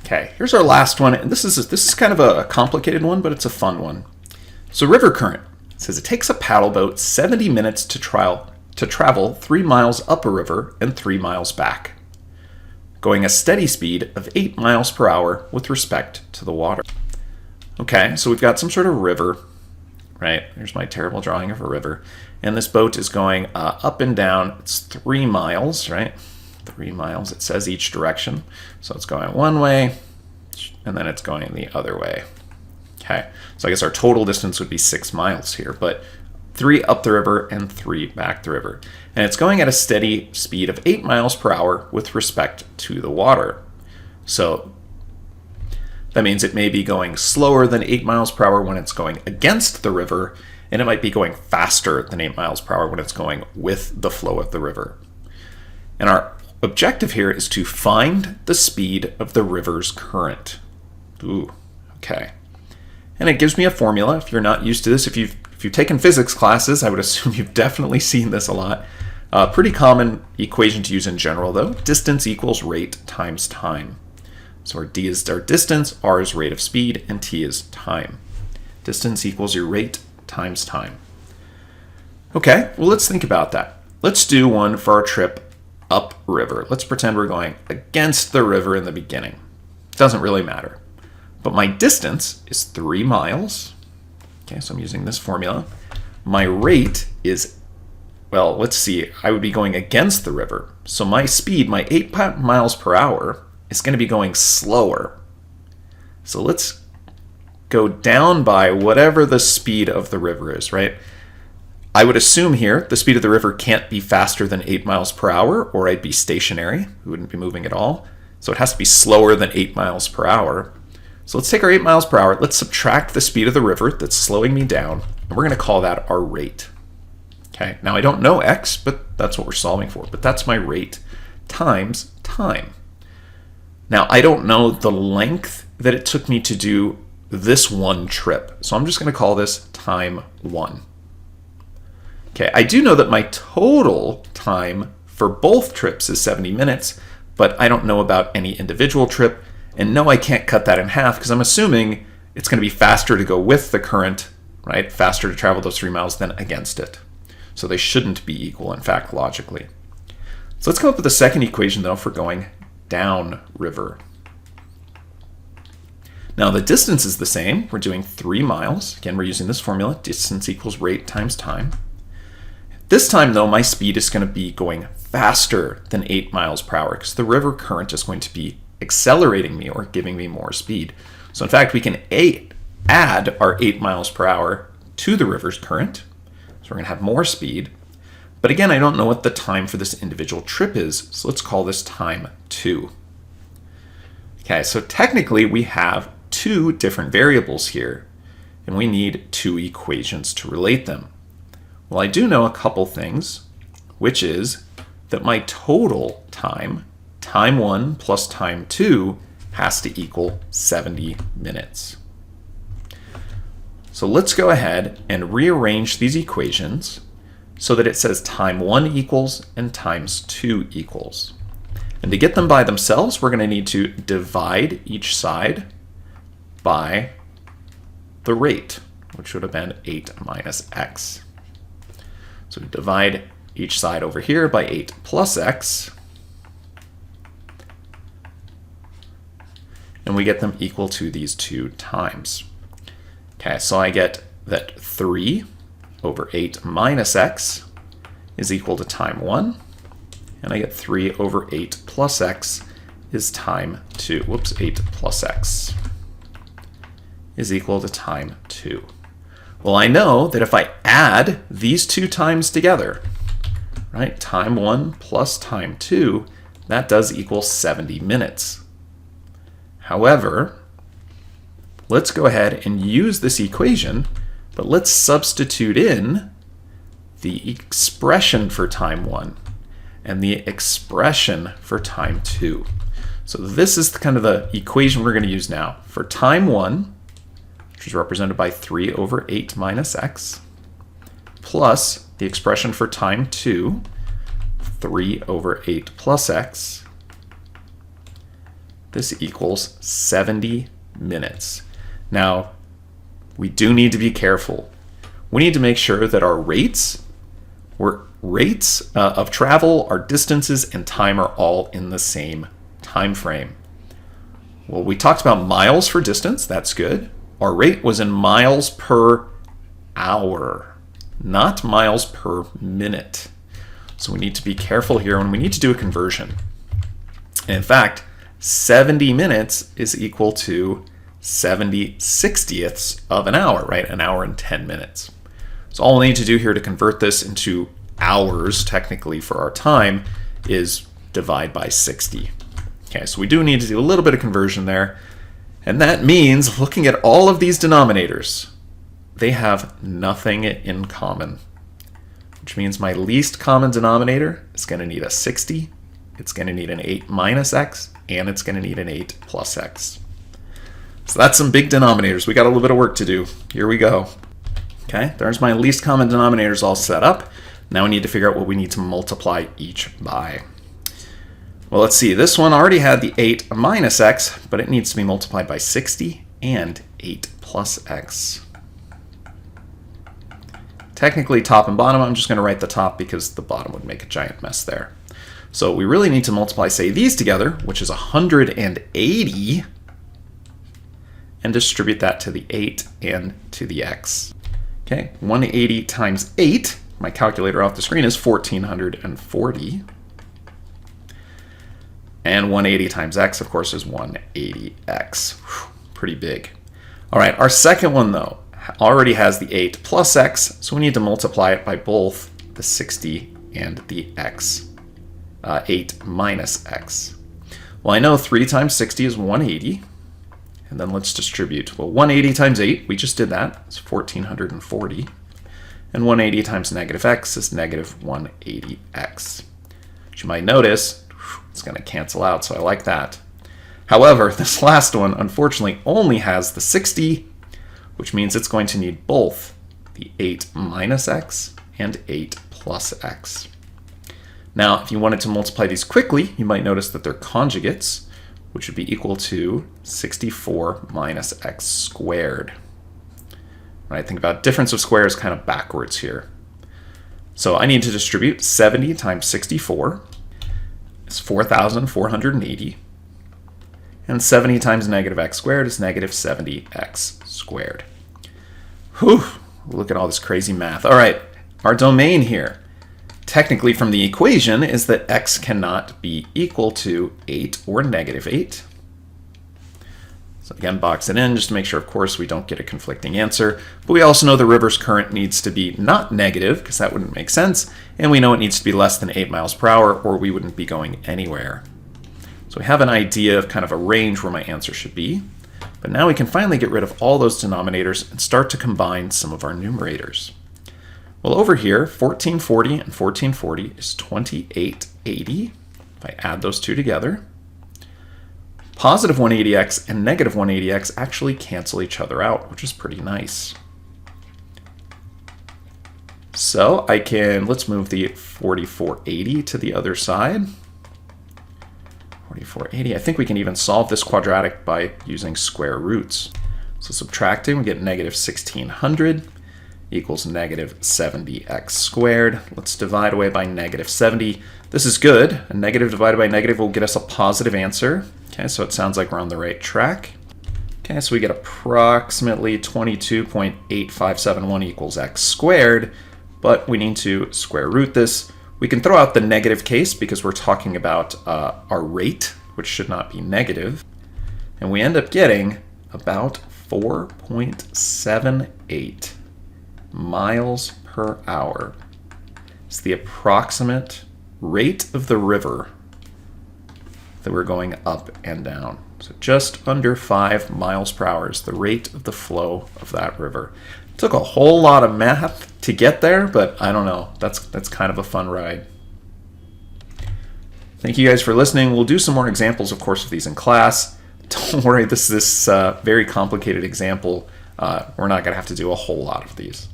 Okay, here's our last one, and this is kind of a complicated one, but it's a fun one. So river current. It says it takes a paddle boat 70 minutes to travel 3 miles up a river and 3 miles back, going a steady speed of 8 miles per hour with respect to the water. Okay, so we've got some sort of river, right? Here's my terrible drawing of a river. And this boat is going up and down. It's 3 miles, right? 3 miles, it says each direction. So it's going one way, and then it's going the other way. Okay, so I guess our total distance would be 6 miles here, but 3 up the river and 3 back the river. And it's going at a steady speed of 8 miles per hour with respect to the water. So that means it may be going slower than 8 miles per hour when it's going against the river, and it might be going faster than 8 miles per hour when it's going with the flow of the river. And our objective here is to find the speed of the river's current. Ooh, okay. And it gives me a formula. If you're not used to this, if you've taken physics classes, I would assume you've definitely seen this a lot. Pretty common equation to use in general, though. Distance equals rate times time. So our d is our distance, r is rate of speed, and t is time. Distance equals your rate times time. Okay, well, let's think about that. Let's do one for our trip upriver. Let's pretend we're going against the river in the beginning. Doesn't really matter. But my distance is 3 miles. Okay, so I'm using this formula. My rate is, well, let's see, I would be going against the river. So my speed, my 8 miles per hour, is going to be going slower. So let's go down by whatever the speed of the river is, right? I would assume here the speed of the river can't be faster than 8 miles per hour, or I'd be stationary. We wouldn't be moving at all. So it has to be slower than 8 miles per hour. So let's take our 8 miles per hour. Let's subtract the speed of the river that's slowing me down, and we're going to call that our rate. Okay, now I don't know x, but that's what we're solving for. But that's my rate times time. Now I don't know the length that it took me to do this one trip. So I'm just going to call this time 1. Okay, I do know that my total time for both trips is 70 minutes, but I don't know about any individual trip. And no, I can't cut that in half because I'm assuming it's going to be faster to go with the current, right? Faster to travel those 3 miles than against it. So they shouldn't be equal, in fact, logically. So let's come up with a second equation, though, for going down river. Now the distance is the same. We're doing 3 miles. Again, we're using this formula. Distance equals rate times time. This time, though, my speed is going to be going faster than 8 miles per hour because the river current is going to be accelerating me or giving me more speed. So in fact, we can add our 8 miles per hour to the river's current. So we're going to have more speed. But again, I don't know what the time for this individual trip is. So let's call this time 2. Okay, so technically we have 2 different variables here, and we need 2 equations to relate them. Well, I do know a couple things, which is that my total time 1 plus time 2 has to equal 70 minutes. So let's go ahead and rearrange these equations so that it says time 1 equals and times 2 equals. And to get them by themselves, we're going to need to divide each side by the rate, which would have been 8 minus x. So divide each side over here by 8 plus x, and we get them equal to these 2 times. Okay, so I get that 3 over 8 minus x is equal to time 1, and I get 3 over 8 plus x is time 2. 8 plus x is equal to time 2. Well, I know that if I add these 2 times together, right, time 1 plus time 2, that does equal 70 minutes. However, let's go ahead and use this equation, but let's substitute in the expression for time 1 and the expression for time 2. So this is kind of the equation we're going to use now. For time 1, which is represented by 3 over 8 minus x, plus the expression for time 2, 3 over 8 plus x. this equals 70 minutes. Now, we do need to be careful. We need to make sure that our rates of travel, our distances, and time are all in the same time frame. Well, we talked about miles for distance. That's good. Our rate was in miles per hour, not miles per minute. So we need to be careful here when we need to do a conversion. In fact, 70 minutes is equal to 70/60ths of an hour, right? An hour and 10 minutes. So all we need to do here to convert this into hours, technically for our time, is divide by 60. Okay, so we do need to do a little bit of conversion there. And that means looking at all of these denominators, they have nothing in common, which means my least common denominator is going to need a 60, it's going to need an 8 minus x, and it's going to need an 8 plus x. So that's some big denominators. We got a little bit of work to do. Here we go. Okay, there's my least common denominators all set up. Now we need to figure out what we need to multiply each by. Well, let's see. This one already had the 8 minus x, but it needs to be multiplied by 60 and 8 plus x. Technically, top and bottom, I'm just going to write the top because the bottom would make a giant mess there. So we really need to multiply, say, these together, which is 180, and distribute that to the 8 and to the x. Okay, 180 times 8, my calculator off the screen is 1440. And 180 times x, of course, is 180x. Whew, pretty big. All right, our second one, though, already has the 8 plus x, so we need to multiply it by both the 60 and the x, 8 minus x. Well, I know 3 times 60 is 180, and then let's distribute. Well, 180 times 8, we just did that, it's 1440, and 180 times negative x is negative 180x. As you might notice, it's going to cancel out, so I like that. However, this last one, unfortunately, only has the 60, which means it's going to need both the 8 minus x and 8 plus x. Now, if you wanted to multiply these quickly, you might notice that they're conjugates, which would be equal to 64 minus x squared. Right, think about difference of squares kind of backwards here. So I need to distribute 70 times 64. Is 4,480. And 70 times negative x squared is negative 70x squared. Whew, look at all this crazy math. All right, our domain here, technically from the equation, is that x cannot be equal to 8 or negative 8. So again, box it in just to make sure, of course, we don't get a conflicting answer. But we also know the river's current needs to be not negative, because that wouldn't make sense. And we know it needs to be less than 8 miles per hour, or we wouldn't be going anywhere. So we have an idea of kind of a range where my answer should be. But now we can finally get rid of all those denominators and start to combine some of our numerators. Well, over here, 1440 and 1440 is 2880. If I add those two together, positive 180x and negative 180x actually cancel each other out, which is pretty nice. So I can, let's move the 4480 to the other side. 4480, I think we can even solve this quadratic by using square roots. So subtracting, we get negative 1600 equals negative 70x squared. Let's divide away by negative 70. This is good. A negative divided by negative will get us a positive answer. Okay, so it sounds like we're on the right track. Okay, so we get approximately 22.8571 equals x squared, but we need to square root this. We can throw out the negative case because we're talking about our rate, which should not be negative. And we end up getting about 4.78 miles per hour. It's the approximate rate of the river that we're going up and down. So just under 5 miles per hour is the rate of the flow of that river. It took a whole lot of math to get there, but I don't know. That's kind of a fun ride. Thank you guys for listening. We'll do some more examples, of course, of these in class. Don't worry, this very complicated example. We're not going to have to do a whole lot of these.